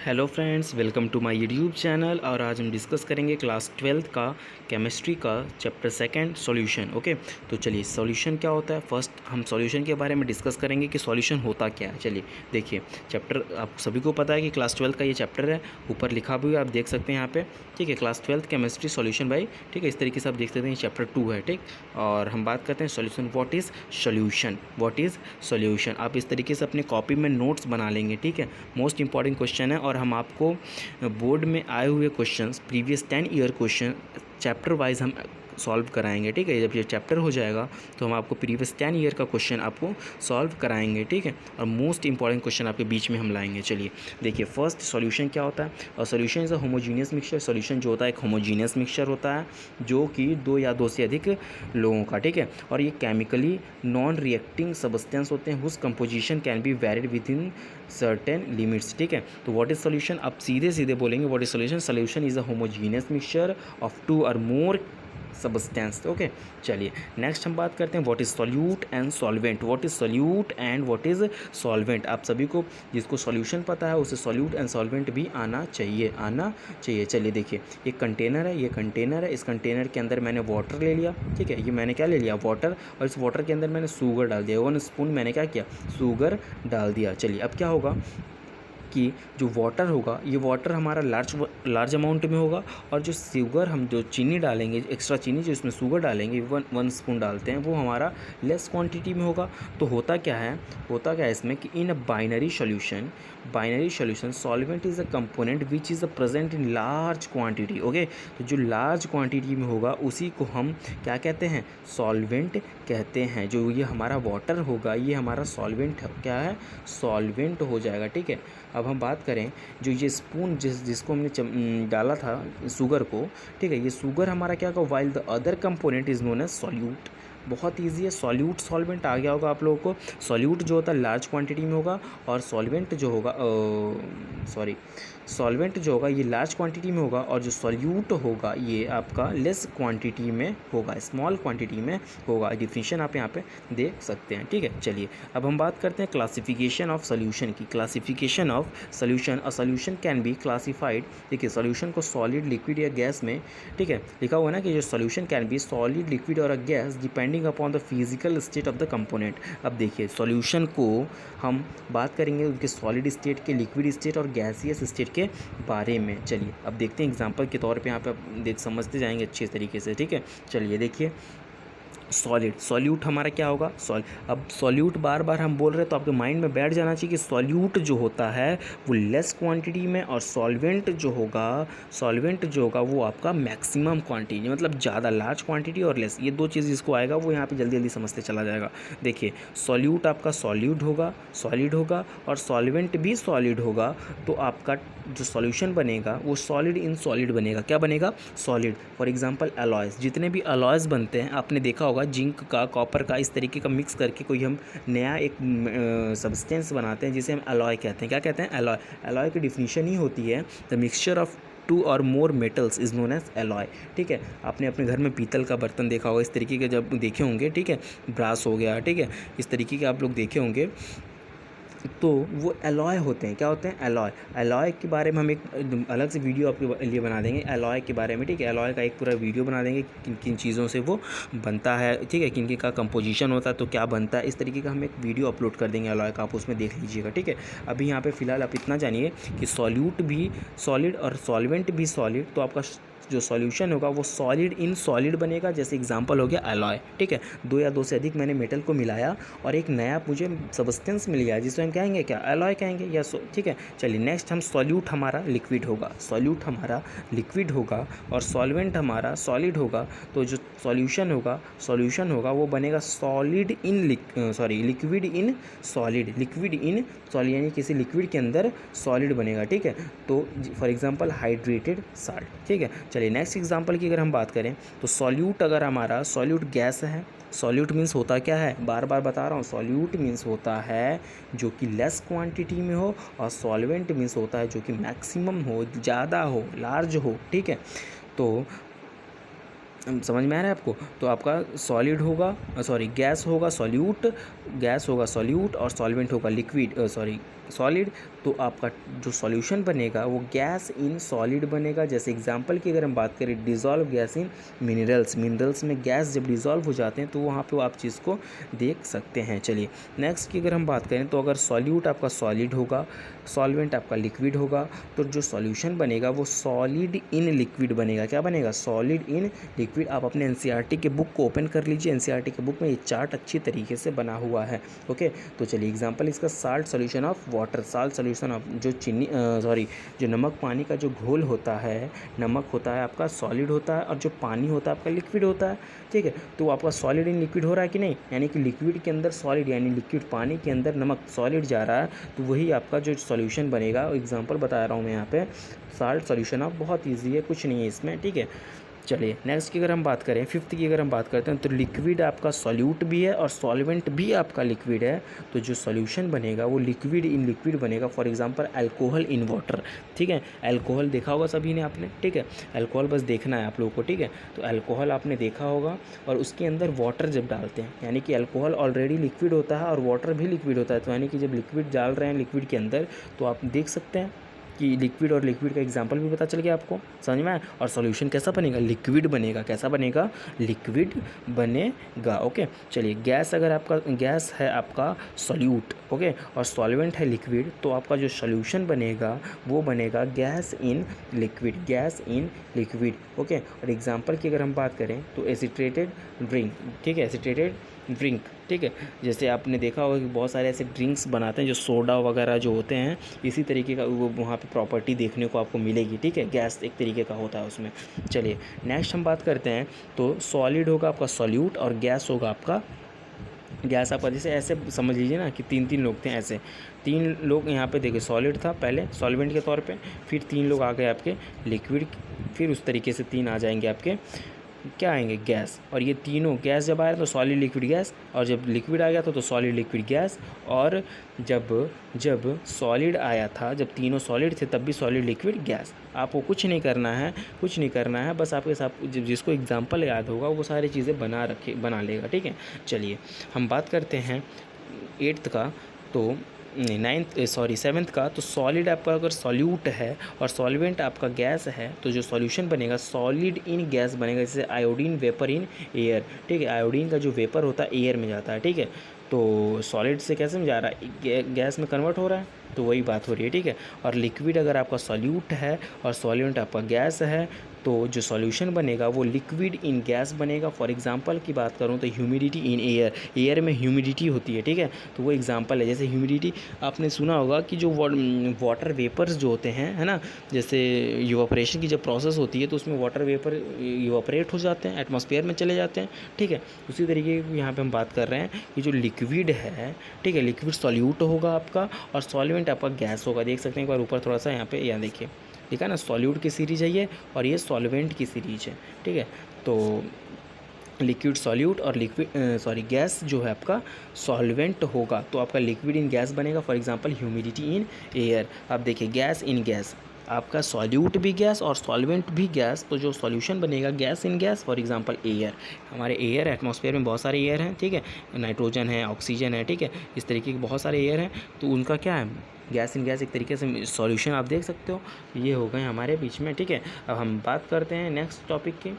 Hello friends, welcome to my YouTube channel. और आज हम डिस्कस करेंगे क्लास 12th का केमिस्ट्री का चैप्टर सेकंड सॉल्यूशन। ओके, तो चलिए सॉल्यूशन क्या होता है। फर्स्ट हम सॉल्यूशन के बारे में डिस्कस करेंगे कि सॉल्यूशन होता क्या है। चलिए देखिए, चैप्टर आप सभी को पता है कि क्लास 12th का ये चैप्टर है, ऊपर लिखा भी है, आप देख सकते हैं यहाँ पे। ठीक है, class 12th chemistry solution by, ठीक है, इस तरीके से आप देख सकते हैं चैप्टर 2 है। ठीक, और हम बात करते हैं solution. What is solution, what is solution. आप इस तरीके से अपने कॉपी में नोट्स बना लेंगे। ठीक है, मोस्ट इंपॉर्टेंट क्वेश्चन है और हम आपको बोर्ड में आए हुए questions, previous 10 year question chapter wise हम सॉल्व कराएंगे। ठीक है, जब ये चैप्टर हो जाएगा तो हम आपको प्रीवियस 10 ईयर का क्वेश्चन आपको सॉल्व कराएंगे। ठीक है, और मोस्ट इंपॉर्टेंट क्वेश्चन आपके बीच में हम लाएंगे। चलिए देखिए, फर्स्ट सॉल्यूशन क्या होता है। और solution is a homogeneous mixture. Solution जो होता है एक होमोजीनियस मिक्सचर होता है जो कि दो या दो से अधिक लोगों का। ठीक है, और ये केमिकली नॉन रिएक्टिंग सब्सटेंस होते हैं whose composition can be varied within certain limits. ठीक है, तो व्हाट इज सॉल्यूशन, आप सीधे सीधे बोलेंगे what is solution. Solution is a homogeneous mixture of two और मोर सब्सटेंस। ओके, चलिए नेक्स्ट हम बात करते हैं what is solute and solvent. What is solute and what is solvent. आप सभी को जिसको सॉल्यूशन पता है उसे सॉल्यूट एंड सॉल्वेंट भी आना चाहिए। चलिए देखिए, एक कंटेनर है, ये कंटेनर है, इस कंटेनर के अंदर मैंने वाटर ले लिया। ठीक है, ये मैंने क्या ले लिया, वाटर, और इस वाटर के अंदर मैंने शुगर डाल दिया। 1 स्पून मैंने क्या किया, शुगर डाल दिया। चलिए अब क्या होगा कि जो वाटर होगा, ये वाटर हमारा लार्ज अमाउंट में होगा, और जो शुगर हम जो चीनी डालेंगे, एक्स्ट्रा चीनी जो इसमें शुगर डालेंगे, 1 स्पून डालते हैं, वो हमारा लेस क्वांटिटी में होगा। तो होता क्या है इसमें कि in a binary solution solvent is a component which is a present in large quantity. Okay, तो जो लार्ज क्वांटिटी में होगा उसी को हम क्या कहते हैं, सॉल्वेंट कहते हैं। जो ये हमारा वाटर होगा ये हमारा सॉल्वेंट क्या है, सॉल्वेंट हो जाएगा। ठीक है, अब हम बात करें जो ये स्पून जिसको हमने डाला था शुगर को। ठीक है, ये शुगर हमारा क्या होगा, while the other component is known as solute. बहुत ईजी है, सॉल्यूट सॉल्वेंट आ गया होगा आप लोगों को। सॉल्यूट जो होता है लार्ज क्वांटिटी में होगा, और सॉल्वेंट जो होगा सॉल्वेंट जो होगा ये लार्ज क्वांटिटी में होगा, और जो सॉल्यूट होगा ये आपका लेस क्वांटिटी में होगा, स्मॉल क्वांटिटी में होगा। डिफिनेशन आप यहाँ पे देख सकते हैं। ठीक है, चलिए अब हम बात करते हैं क्लासिफिकेशन ऑफ सॉल्यूशन की। Classification of solution, a solution can be classified. देखिए, सॉल्यूशन को सॉलिड, लिक्विड या गैस में, ठीक है, लिखा हुआ है ना कि जो solution can be solid, liquid और a gas depending upon the physical state of the component. अब देखिए, सॉल्यूशन को हम बात करेंगे उनके सॉलिड स्टेट के, लिक्विड स्टेट और गैसियस स्टेट के बारे में। चलिए अब देखते हैं एग्जांपल के तौर पे, यहाँ पे आप समझते जाएंगे अच्छे तरीके से। ठीक है, चलिए देखिए, सॉलिड, सॉल्यूट हमारा क्या होगा, अब सॉल्यूट बार बार हम बोल रहे हैं तो आपके माइंड में बैठ जाना चाहिए कि सॉल्यूट जो होता है वो लेस क्वांटिटी में, और सॉल्वेंट जो होगा वो आपका मैक्सिमम क्वांटिटी, मतलब ज़्यादा लार्ज क्वांटिटी और लेस। ये दो चीज़ जिसको आएगा वो यहाँ पे जल्दी जल्दी समझते चला जाएगा। देखिए, सॉल्यूट आपका सॉलिड होगा और सॉल्वेंट भी सॉलिड होगा, तो आपका जो सॉल्यूशन बनेगा वो सॉलिड इन सॉलिड बनेगा। क्या बनेगा, सॉलिड। फॉर एग्जांपल अलॉयज़, जितने भी अलॉयज़ बनते हैं आपने देखा होगा, जिंक का, कॉपर का, इस तरीके का मिक्स करके कोई हम नया एक सब्सटेंस बनाते हैं जिसे हम अलॉय कहते हैं। क्या कहते हैं, अलॉय। अलॉय की डिफिनीशन ही होती है द मिक्सचर ऑफ 2 और more metals is known as alloy. ठीक है, आपने अपने घर में पीतल का बर्तन देखा होगा, इस तरीके के जब देखे होंगे। ठीक है, ब्रास हो गया, ठीक है, इस तरीके के आप लोग देखे होंगे, तो वो एलॉय होते हैं। क्या होते हैं, एलॉय के बारे में हम एक अलग से वीडियो आपके लिए बना देंगे एलॉय के बारे में। ठीक है, एलॉय का एक पूरा वीडियो बना देंगे, किन किन चीज़ों से वो बनता है। ठीक है, किन किन का कंपोजिशन होता है, तो क्या बनता है, इस तरीके का हम एक वीडियो अपलोड कर देंगे एलॉय का, आप उसमें देख लीजिएगा। ठीक है, अभी यहाँ पे फ़िलहाल आप इतना जानिए कि सॉल्यूट भी सॉलिड और सॉल्वेंट भी सॉलिड, तो आपका जो सॉल्यूशन होगा वो सॉलिड इन सॉलिड बनेगा। जैसे एग्जांपल हो गया एलॉय। ठीक है, 2 या 2 से अधिक मैंने मेटल को मिलाया और एक नया मुझे सब्सटेंस मिल गया जिसे हम कहेंगे क्या, एलॉय कहेंगे या ठीक है, चलिए नेक्स्ट हम सॉल्यूट हमारा लिक्विड होगा और सॉल्वेंट हमारा सॉलिड होगा। तो जो सॉल्यूशन होगा वो बनेगा लिक्विड इन सॉलिड, यानी किसी लिक्विड के अंदर सॉलिड बनेगा। ठीक है, तो फॉर एग्जांपल हाइड्रेटेड साल्ट। ठीक है, चलिए नेक्स्ट एग्जांपल की अगर हम बात करें तो सॉल्यूट, अगर हमारा सॉल्यूट गैस है, सॉल्यूट मीन्स होता क्या है, बार बार बता रहा हूँ, सॉल्यूट मीन्स होता है जो कि लेस क्वांटिटी में हो, और सॉल्वेंट मीन्स होता है जो कि मैक्सिमम हो, ज़्यादा हो, लार्ज हो। ठीक है, तो समझ में आ रहा है आपको? तो आपका सॉलिड होगा, सॉरी गैस होगा सॉल्यूट, गैस होगा सॉल्यूट और सॉल्वेंट होगा लिक्विड, सॉरी सॉलिड। तो आपका जो सॉल्यूशन बनेगा वो गैस इन सॉलिड बनेगा। जैसे एग्जांपल की अगर हम बात करें, dissolve gas in minerals, minerals में गैस जब डिज़ोल्व हो जाते हैं तो वहाँ पे आप चीज़ को देख सकते हैं। चलिए नेक्स्ट की अगर हम बात करें, तो अगर सॉल्यूट आपका सॉलिड होगा, सॉल्वेंट आपका लिक्विड होगा, तो जो सॉल्यूशन बनेगा वो सॉलिड इन लिक्विड बनेगा। क्या बनेगा? Solid in liquid. आप अपने एनसीईआरटी के बुक को ओपन कर लीजिए, एनसीईआरटी के बुक में ये चार्ट अच्छी तरीके से बना हुआ है। ओके, तो चलिए एग्जांपल इसका, salt solution of water, salt solution of जो चीनी, सॉरी जो नमक पानी का जो घोल होता है, नमक होता है आपका सॉलिड होता है और जो पानी होता है आपका लिक्विड होता है। ठीक है, तो आपका सॉलिड इन लिक्विड हो रहा है कि नहीं, यानी कि लिक्विड के अंदर सॉलिड, यानी लिक्विड पानी के अंदर नमक सॉलिड जा रहा है, तो वही आपका जो सॉल्यूशन बनेगा। एग्जांपल बता रहा हूँ मैं यहाँ पे, साल्ट सॉल्यूशन ऑफ, बहुत ईजी है, कुछ नहीं है इसमें। ठीक है, चलिए नेक्स्ट की अगर हम बात करें, फिफ्थ की अगर हम बात करते हैं, तो लिक्विड आपका सॉल्यूट भी है और सॉल्वेंट भी आपका लिक्विड है। तो जो सॉल्यूशन बनेगा वो लिक्विड इन लिक्विड बनेगा। For example alcohol in water. ठीक है, अल्कोहल देखा होगा सभी ने आपने। ठीक है, अल्कोहल बस देखना है आप लोगों को। ठीक है, तो अल्कोहल आपने देखा होगा और उसके अंदर वाटर जब डालते हैं, यानी कि अल्कोहल ऑलरेडी लिक्विड होता है और वाटर भी लिक्विड होता है। तो यानी कि जब लिक्विड डाल रहे हैं लिक्विड के अंदर, तो आप देख सकते हैं कि लिक्विड और लिक्विड का एग्जांपल भी पता चल गया आपको, समझ में आया। और सॉल्यूशन कैसा बनेगा? लिक्विड बनेगा। कैसा बनेगा? लिक्विड बनेगा। ओके, चलिए गैस, अगर आपका गैस है आपका सॉल्यूट, ओके, और सॉल्वेंट है लिक्विड, तो आपका जो सॉल्यूशन बनेगा वो बनेगा gas in liquid, gas in liquid. Okay, और एग्जांपल की अगर हम बात करें, तो एसिटेटेड ड्रिंक। ठीक है, एसिटेटेड ड्रिंक। ठीक है, जैसे आपने देखा होगा कि बहुत सारे ऐसे ड्रिंक्स बनाते हैं जो सोडा वगैरह जो होते हैं, इसी तरीके का वो वहाँ पे प्रॉपर्टी देखने को आपको मिलेगी। ठीक है, गैस एक तरीके का होता है उसमें। चलिए नेक्स्ट हम बात करते हैं, तो सॉलिड होगा आपका सॉल्यूट और गैस होगा आपका, गैस आपका, जैसे ऐसे समझ लीजिए ना कि तीन तीन लोग थे, ऐसे तीन लोग यहाँ पे देखिए, सॉलिड था पहले सॉल्वेंट के तौर पे, फिर तीन लोग आ गए आपके लिक्विड, फिर उस तरीके से तीन आ जाएंगे आपके, क्या आएंगे? गैस। और ये तीनों गैस जब आया तो सॉलिड लिक्विड गैस, और जब लिक्विड आ गया था तो सॉलिड लिक्विड गैस, और जब जब सॉलिड आया था, जब तीनों सॉलिड थे तब भी सॉलिड लिक्विड गैस। आपको कुछ नहीं करना है, कुछ नहीं करना है, बस आपके साथ जिसको एग्जांपल याद होगा वो सारी चीज़ें बना लेगा। ठीक है, चलिए हम बात करते हैं एट्थ का, तो सेवन्थ का। तो सॉलिड आपका अगर सॉल्यूट है और सॉल्वेंट आपका गैस है, तो जो सॉल्यूशन बनेगा सॉलिड इन गैस बनेगा। जैसे आयोडीन वेपर इन एयर। ठीक है, आयोडीन का जो वेपर होता है एयर में जाता है। ठीक है, तो सॉलिड से कैसे में जा रहा है, गैस में कन्वर्ट हो रहा है, तो वही बात हो रही है। ठीक है, और लिक्विड अगर आपका सॉल्यूट है और सॉल्वेंट आपका गैस है, तो जो सॉल्यूशन बनेगा वो लिक्विड इन गैस बनेगा। फॉर एग्जांपल की बात करूँ तो ह्यूमिडिटी इन एयर, एयर में ह्यूमिडिटी होती है। ठीक है, तो वो एग्जांपल है। जैसे ह्यूमिडिटी आपने सुना होगा कि जो वाटर वेपर्स जो होते हैं, है ना, जैसे इवापोरेशन की जब प्रोसेस होती है तो उसमें वाटर वेपर इवापोरेट हो जाते हैं, एटमॉस्फेयर में चले जाते हैं। ठीक है, उसी तरीके की यहाँ पे हम बात कर रहे हैं कि जो लिक्विड है, ठीक है, लिक्विड सॉल्यूट होगा आपका और सॉल्वेंट आपका गैस होगा। देख सकते हैं एक बार ऊपर थोड़ा सा यहाँ पे, यहाँ देखिए, ठीक है ना, सॉल्यूट की सीरीज है ये, और ये सॉल्वेंट की सीरीज है। ठीक है, तो लिक्विड सॉल्यूट और लिक्विड गैस जो है आपका सॉल्वेंट होगा, तो आपका लिक्विड इन गैस बनेगा। For example humidity in air. आप देखिए गैस इन गैस, आपका सॉल्यूट भी गैस और सॉल्वेंट भी गैस, तो जो सॉल्यूशन बनेगा gas in gas. For example air, हमारे एयर एटमॉस्फेयर में बहुत सारे एयर हैं। ठीक है, नाइट्रोजन है, ऑक्सीजन है, ठीक है, इस तरीके के बहुत सारे एयर हैं, तो उनका क्या है, गैस इन गैस एक तरीके से सॉल्यूशन आप देख सकते हो। ये हो गए हमारे बीच में। ठीक है, अब हम बात करते हैं नेक्स्ट टॉपिक की।